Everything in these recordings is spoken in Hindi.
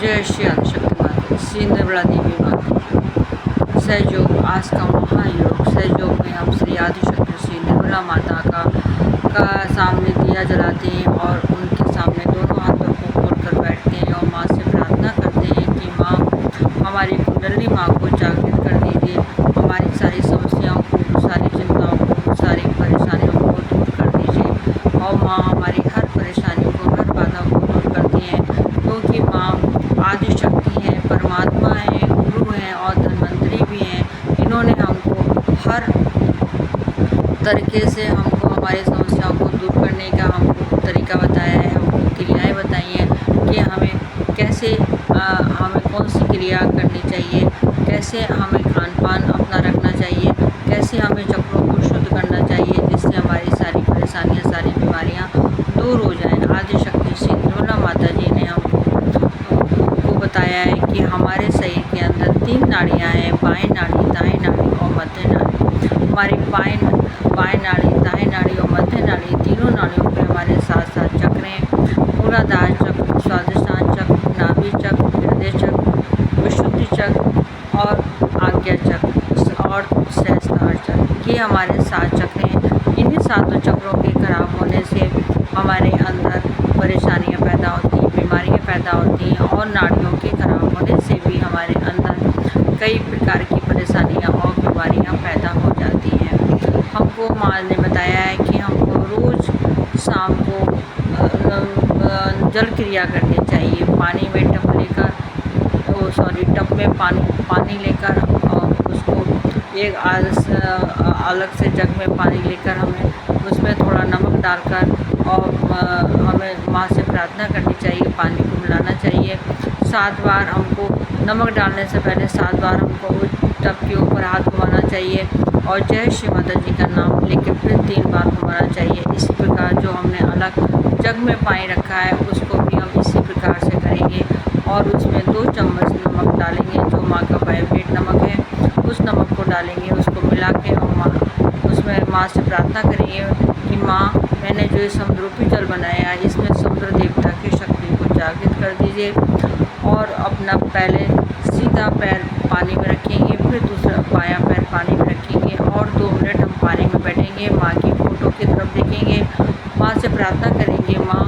जय श्री आदिशक्ति माता, श्री निर्मला देवी माता। सहयोग आज का महायोग सहयोग में हम श्री आदिशक्ति श्री निर्मला माता का सामने दिया जलाते हैं और उनके सामने दोनों हाथों को खोलकर बैठते हैं और माँ से प्रार्थना करते हैं कि माँ हमारी कुंडली माँ को जागृत कर दीजिए, हमारी सारी समस्याओं को, सारी चिंताओं को, सारी परेशानियों को दूर कर दीजिए और माँ हमारी हर परेशानियों को, हर बाधा को दूर करती हैं, क्योंकि माँ आदि शक्ति है, परमात्मा है, गुरु हैं और धन्वंतरी भी हैं। इन्होंने हमको हर तरीके से हमको हमारी समस्याओं को दूर करने का हमको तरीका बताया है, हमको क्रियाएं बताई हैं कि हमें कैसे हमें कौन सी क्रिया करनी चाहिए, कैसे हमें खान पान अपना रखना चाहिए, कैसे हमें चक्रों को शुद्ध करना चाहिए, जिससे हमारी सारी परेशानियाँ, सारी बीमारियाँ दूर हो जाएं। आदि शक्ति श्री निर्मला माता जी ने हमको बताया है कि हमारे शरीर के अंदर 3 नाड़ियाँ हैं, बाएं नाड़ी, दाएं नाड़ी और मध्य नाड़ी। हमारी बाएं नाड़ी, दाएं नाड़ी और मध्य नाड़ी, तीनों नाड़ियों पे हमारे साथ साथ चक्र हैं। मूलाधार चक्र, स्वादिष्टान चक्र, नाभि चक्र, हृदय चक्र, विशुद्धि चक्र और आज्ञा चक्र और सहस्त्रार चक्र। ये हमारे 7 चक्र हैं। इन्हीं 7 चक्रों के खराब होने से हमारे अंदर परेशानियां पैदा होती हैं, बीमारियां पैदा होती हैं और नाड़ियों के खराब होने से भी हमारे अंदर कई प्रकार की परेशानियां और बीमारियां पैदा हो जाती हैं। हमको माँ ने बताया है कि हमको रोज़ शाम को जल क्रिया करनी चाहिए। पानी में टब लेकर टब में पानी लेकर और उसको एक अलग से जग में पानी लेकर हमें उसमें थोड़ा नमक डालकर और हमें माँ से प्रार्थना करनी चाहिए, पानी को मिलाना चाहिए। 7 बार हमको नमक डालने से पहले 7 बार हमको टब के ऊपर हाथ घुमाना चाहिए और जय श्री माता जी का नाम लेकर फिर 3 बार घुमाना चाहिए। इसी प्रकार जो हमने अलग जग में पानी रखा है उसको भी हम इसी प्रकार से करेंगे और उसमें 2 चम्मच नमक डालेंगे, जो माँ का फेवरेट नमक है, उस नमक को डालेंगे, उसको मिला के और उसमें माँ से प्रार्थना करेंगे कि माँ मैंने जो ये समुद्रूपी जल बनाया है इसमें समुद्र देवता की शक्ति को जागृत कर दीजिए और अपना पहले सीधा पैर पानी में रखेंगे, फिर दूसरा बायां पैर पानी में रखेंगे और 2 मिनट हम पानी में बैठेंगे, माँ की फ़ोटो की तरफ देखेंगे, माँ से प्रार्थना करेंगे माँ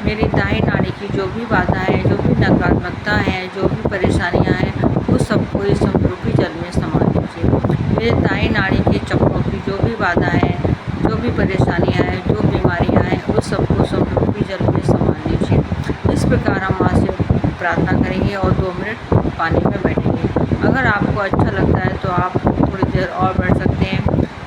मेरी दाएं नाड़ी की जो भी बाधा है, जो भी नकारात्मकता है, जो भी परेशानियाँ हैं, वो सबको इस समुद्रूपी जल में समा दीजिए। मेरे दाएं नाड़ी के चक्रों की जो भी बाधा है, जो भी परेशानियाँ हैं, जो बीमारियाँ हैं, उस सबको समुद्रूपी जल में समा लीजिए। इस प्रकार हम माँ से प्रार्थना करेंगे और 2 मिनट पानी में बैठेंगे। अगर आपको अच्छा लगता है तो आप थोड़ी देर और बैठ सकते हैं,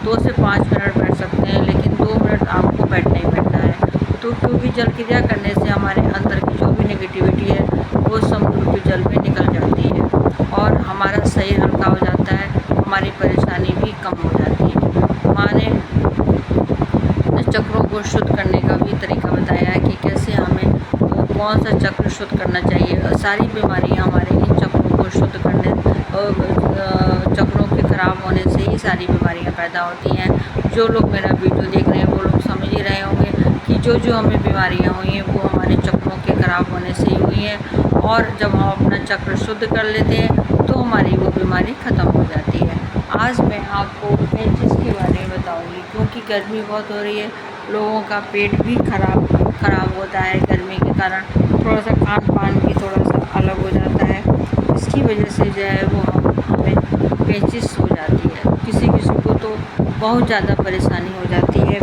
2 से 5 मिनट बैठ सकते हैं, लेकिन 2 मिनट आपको बैठना ही बैठना है। तो क्योंकि जल क्रिया करने से हमारे अंदर की जो भी नेगेटिविटी है वो समुद्रूपी जल में निकल जाती है और हमारा शरीर हल्का हो जाता है, हमारी परेशानी भी कम हो जाती है। माँ ने चक्रों को शुद्ध करने का भी तरीका बताया है कि कैसे हमें कौन सा चक्र शुद्ध करना चाहिए। सारी बीमारियां हमारे इन चक्रों को शुद्ध करने चक्रों के खराब होने से ही सारी बीमारियां पैदा होती हैं। जो लोग मेरा वीडियो देख रहे हैं वो लोग समझ ही रहे होंगे कि जो हमें बीमारियां हुई हैं वो हमारे चक्रों के खराब होने से ही हुई हैं और जब हम अपना चक्र शुद्ध कर लेते हैं तो हमारी वो बीमारी ख़त्म हो जाती है। आज मैं आपको पेचिस के बारे में बताऊँगी, क्योंकि गर्मी बहुत हो रही है, लोगों का पेट भी खराब होता है गर्मी के कारण, थोड़ा सा खान पान भी थोड़ा सा अलग हो जाता है, इसकी वजह से जो है वो हमें पेचिस हो जाती है। किसी को तो बहुत ज़्यादा परेशानी हो जाती है।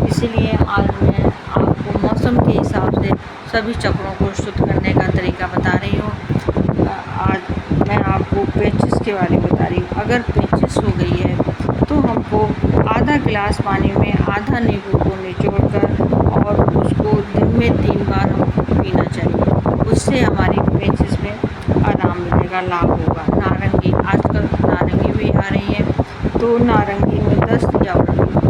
इसीलिए आज मैं आपको मौसम के हिसाब से सभी चक्रों को शुद्ध करने का तरीका बता रही हूँ। आज मैं आपको पेचिस के बारे में बता रही हूँ। अगर पेचिस हो गई है तो हमको आधा गिलास पानी में आधा नींबू को निचोड़कर और उसको दिन में 3 बार हमको पीना चाहिए। उससे हमारी पेचिस में आराम मिलेगा, लाभ होगा। नारंगी, आजकल नारंगी भी आ रही है, तो नारंगी में दस्त या उल्टी,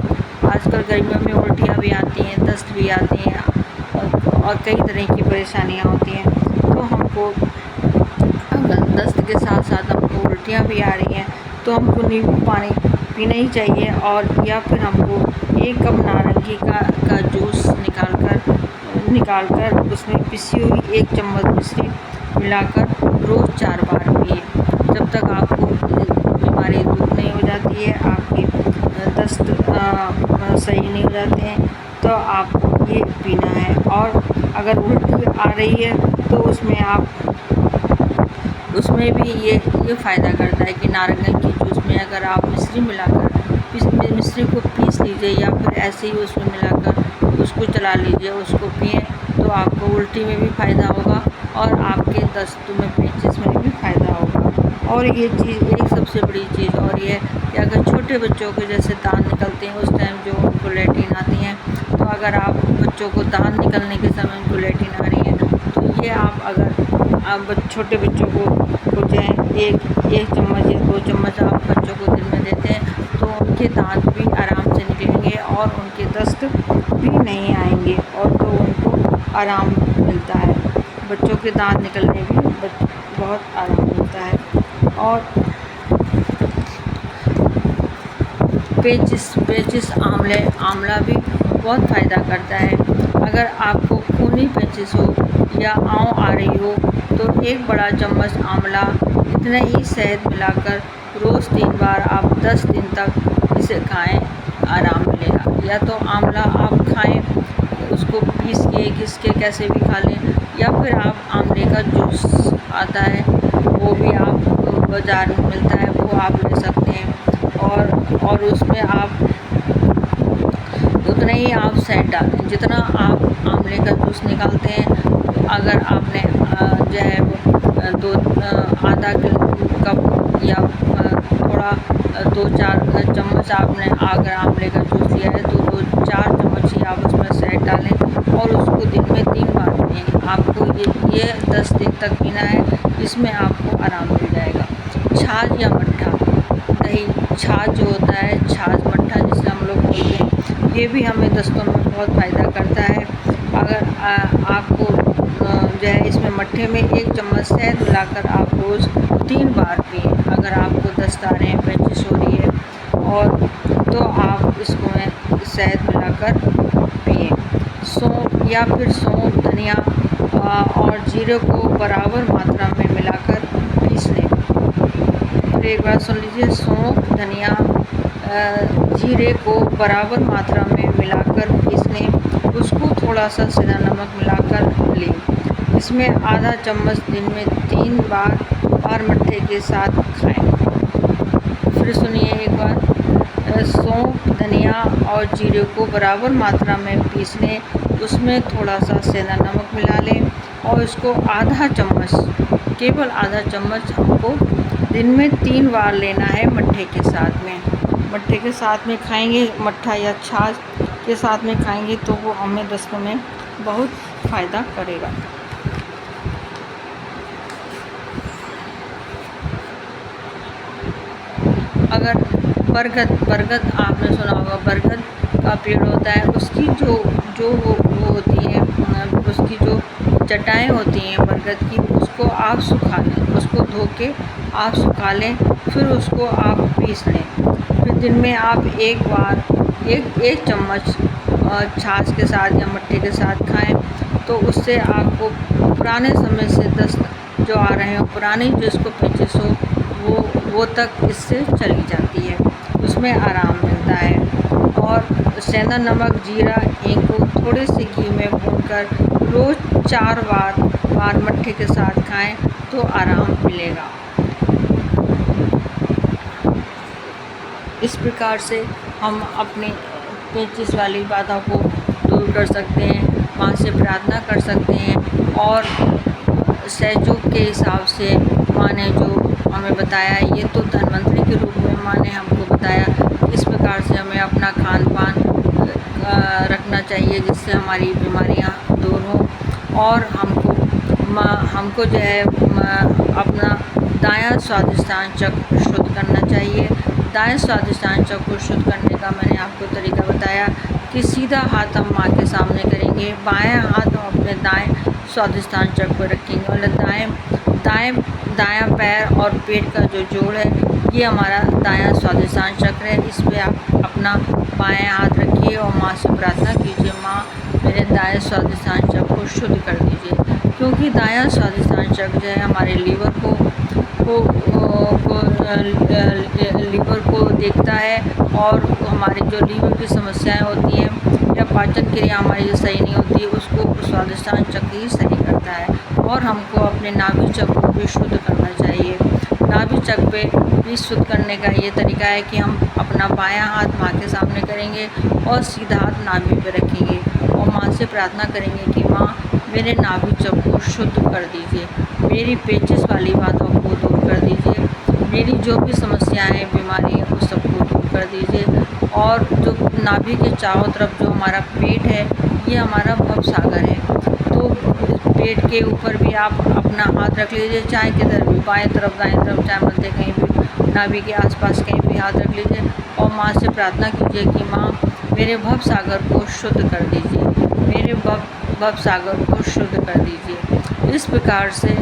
आजकल गर्मियों में उल्टियाँ भी आती हैं, दस्त भी आती हैं और कई तरह की परेशानियाँ होती हैं। तो हमको अगर दस्त के साथ साथ हमको उल्टियाँ भी आ रही हैं तो हमको नींबू पानी पीना ही चाहिए और या फिर हमको 1 कप नारंगी का जूस निकाल कर उसमें पिसी हुई 1 चम्मच मिश्री मिलाकर रोज़ 4 बार पिए। जब तक आपको बीमारी दूर नहीं हो जाती है, आपके दस्त सही नहीं हो जाते हैं, तो आप ये पीना है। और अगर उल्टी आ रही है तो उसमें भी ये फ़ायदा करता है कि नारंगी के जूस में अगर आप मिश्री मिलाकर मिश्री को पीस लीजिए या फिर ऐसे ही उसमें मिलाकर उसको चला लीजिए, उसको पिएँ तो आपको उल्टी में भी फ़ायदा होगा और आपके दस्त में पेचिश में भी फ़ायदा होगा। और ये चीज़ एक सबसे बड़ी चीज़ और ये है कि अगर छोटे बच्चों के जैसे दांत निकलते हैं उस टाइम जो उनको लैट्रिन आती हैं, तो अगर आप बच्चों को दांत निकलने के समय उनको लैट्रिन आ रही है तो ये आप अगर छोटे बच्चों को चाहे एक चम्मच या 2 चम्मच आप बच्चों को दिन में देते हैं तो उनके दांत भी आराम से निकलेंगे और उनके दस्त भी नहीं आएंगे और तो उनको आराम मिलता है। बच्चों के दांत निकलने भी बहुत आराम मिलता है। और पेचिश आंवला भी बहुत फ़ायदा करता है। अगर आपको खूनी पेचिश हो या आँव आ रही हो तो 1 बड़ा चम्मच आंवला इतना ही शहद मिलाकर रोज़ 3 बार आप 10 दिन तक इसे खाएं, आराम मिलेगा। या तो आंवला आप खाएं, उसको पीस के घिस के कैसे भी खा लें, या फिर आप आंवले का जूस आता है वो भी आप बाज़ार में मिलता है, वो आप ले सकते हैं। और उसमें आप उतना ही आप शहद डालें जितना आप आंवले का जूस निकालते हैं। अगर आपने जो है वो आधा कप या थोड़ा 2-4 चम्मच आपने अगर आंवले का जूस लिया है तो 2-4 चम्मच ही आप उसमें शहद डालें और उसको दिन में 3 बार पिएं। आपको ये 10 दिन तक पीना है, इसमें आपको आराम मिल जाएगा। छाछ या मट्ठा, दही छाछ जो होता है, छाछ मट्ठा जिसे हम लोग बोलते हैं, ये भी हमें दस्तों में बहुत फ़ायदा करता है। अगर आपको जो है इसमें मट्ठे में 1 चम्मच शहद मिलाकर आप रोज़ 3 बार पिएँ। अगर आपको दस्त आ रहे हैं, पेचिश हो रही है और तो आप इसमें शहद मिलाकर पिएँ। सौंफ या फिर धनिया और जीरे को बराबर मात्रा में मिलाकर पीस लें। फिर एक बार सुन लीजिए, सौंफ, धनिया, जीरे को बराबर मात्रा में मिलाकर पीस लें, उसको थोड़ा सा सेंधा नमक मिलाकर लें। इसमें आधा चम्मच दिन में 3 बार मट्ठे के साथ खाएं। फिर सुनिए एक बार, सौंफ, धनिया और जीरे को बराबर मात्रा में पीस लें, उसमें थोड़ा सा सेंधा नमक मिला लें और इसको केवल आधा चम्मच हमको दिन में 3 बार लेना है मट्ठे के साथ में। मट्ठे के साथ में खाएंगे, मट्ठा या छाछ के साथ में खाएंगे तो वो हमें दस्तों में बहुत फ़ायदा करेगा। अगर बरगद आपने सुना होगा, बरगद का पेड़ होता है, उसकी जो वो होती है, उसकी जो जटाएँ होती हैं बरगद की, उसको आप सुखा लें, उसको धो के आप सुखा लें, फिर उसको आप पीस लें। फिर दिन में आप एक चम्मच छाछ के साथ या मट्ठे के साथ खाएं तो उससे आपको पुराने समय से दस्त जो आ रहे हो, पुरानी जिसको पेचिश हो, वो तक इससे चली जाती है, उसमें आराम मिलता है। और सेंधा नमक, जीरा, हींग को थोड़े से घी में भूनकर रोज़ 4 बार मट्ठे के साथ खाएं तो आराम मिलेगा। इस प्रकार से हम अपनी पेचिश वाली बाधा को दूर कर सकते हैं, माँ से प्रार्थना कर सकते हैं। और सहयोग के हिसाब से माँ ने जो हमें बताया, ये तो धन्वंतरी के रूप में माँ ने हमको बताया, इस प्रकार से हमें अपना खान पान रखना चाहिए जिससे हमारी बीमारियाँ दूर हों। और हमको जो है अपना दायां स्वादिष्टान चक्र शुद्ध करना चाहिए। दाएं स्वादिष्टान चक्र को शुद्ध करने का मैंने आपको तरीका बताया कि सीधा हाथ हम माँ के सामने करेंगे, बायां हाथ हम अपने दाएं स्वादिष्टान चक्र पर रखेंगे और दायां पैर और पेट का जो जोड़ है ये हमारा दायां स्वादिष्टान चक्र है। इस पर आप अपना बायां हाथ रखिए और माँ से प्रार्थना कीजिए, माँ मेरे दाएं स्वादिष्टान चक्र को शुद्ध कर दीजिए, क्योंकि दायां स्वादिष्टान चक्र जो है हमारे लीवर को लीवर को देखता है, और हमारी जो लीवर की समस्याएं होती हैं या पाचन क्रिया हमारी जो सही नहीं होती है उसको स्वादिष्टान चक्र ही सही करता है। और हमको अपने नाभि चक्र को भी शुद्ध करना चाहिए। नाभि चक्र पे भी शुद्ध करने का ये तरीका है कि हम अपना बायां हाथ माँ के सामने करेंगे और सीधा हाथ नाभि पे रखेंगे और माँ से प्रार्थना करेंगे कि माँ मेरे नाभि चक्र को शुद्ध कर दीजिए, मेरी पेचिश वाली बातों को दूर कर दीजिए, मेरी जो भी समस्याएं हैं बीमारी है उस सबको दूर कर दीजिए। और जो नाभि के चारों तरफ जो हमारा पेट है ये हमारा भव सागर है, तो पेट के ऊपर भी आप अपना हाथ रख लीजिए, चाहे किधर भी, बाएं तरफ दाएं तरफ, चाहे मध्य कहीं भी, नाभि के आसपास कहीं भी हाथ रख लीजिए और माँ से प्रार्थना कीजिए कि माँ मेरे भव सागर को शुद्ध कर दीजिए, मेरे भव सागर को शुद्ध कर दीजिए। इस प्रकार से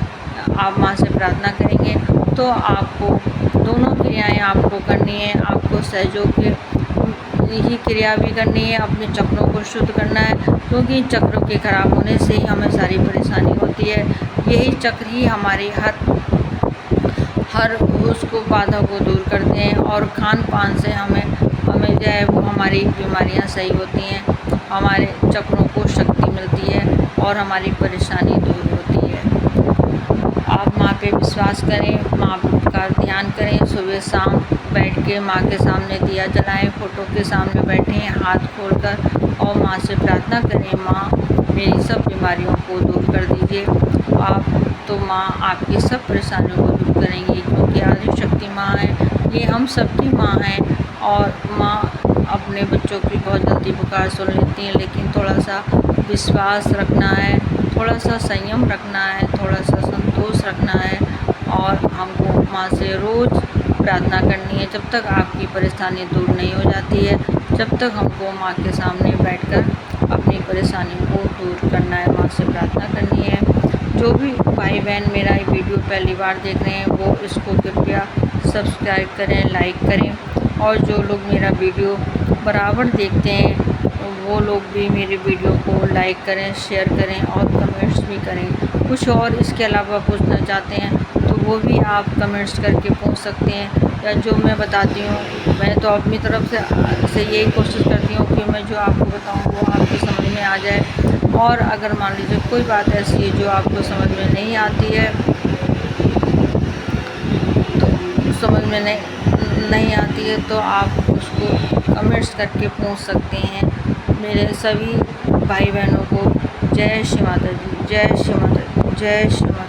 आप माँ से प्रार्थना करेंगे तो आपको दोनों क्रियाएं आपको करनी है। आपको सहयोग ही क्रिया भी करनी है, अपने चक्रों को शुद्ध करना है, क्योंकि इन चक्रों के खराब होने से ही हमें सारी परेशानी होती है। यही चक्र ही हमारी हर उसको बाधा को दूर करते हैं, और खान पान से हमें जो है वो हमारी बीमारियां सही होती हैं, हमारे चक्रों को शक्ति मिलती है और हमारी परेशानी दूर होती है। आप माँ पे विश्वास करें, माँ का ध्यान करें, सुबह शाम बैठ के माँ के सामने दिया जलाएं, फोटो के सामने बैठें हाथ खोलकर और माँ से प्रार्थना करें, माँ मेरी सब बीमारियों को दूर कर दीजिए। आप तो माँ आपकी सब परेशानियों को दूर करेंगी, क्योंकि आदिशक्ति माँ है, ये हम सबकी माँ है। और माँ अपने बच्चों की बहुत जल्दी पुकार सुन लेती हैं, लेकिन थोड़ा सा विश्वास रखना है, थोड़ा सा संयम रखना है, थोड़ा सा संतोष रखना है, और हमको माँ से रोज़ प्रार्थना करनी है। जब तक आपकी परेशानी दूर नहीं हो जाती है, जब तक हमको माँ के सामने बैठकर अपनी परेशानी को दूर करना है, माँ से प्रार्थना करनी है। जो भी भाई बहन मेरा ये वीडियो पहली बार देख रहे हैं वो इसको कृपया सब्सक्राइब करें, लाइक करें, और जो लोग मेरा वीडियो बराबर देखते हैं वो लोग भी मेरे वीडियो को लाइक करें, शेयर करें और कमेंट्स भी करें। कुछ और इसके अलावा पूछना चाहते हैं तो वो भी आप कमेंट्स करके पूछ सकते हैं, या जो मैं बताती हूँ मैं तो अपनी तरफ से यही कोशिश करती हूँ कि मैं जो आपको बताऊँ वो आपको समझ में आ जाए। और अगर मान लीजिए कोई बात ऐसी है जो आपको समझ में नहीं आती है, तो समझ में नहीं आती है तो आप उसको कमेंट्स करके पूछ सकते हैं। मेरे सभी भाई बहनों को जय श्री माता दी, जय श्री माता दी, जय श्री माता दी।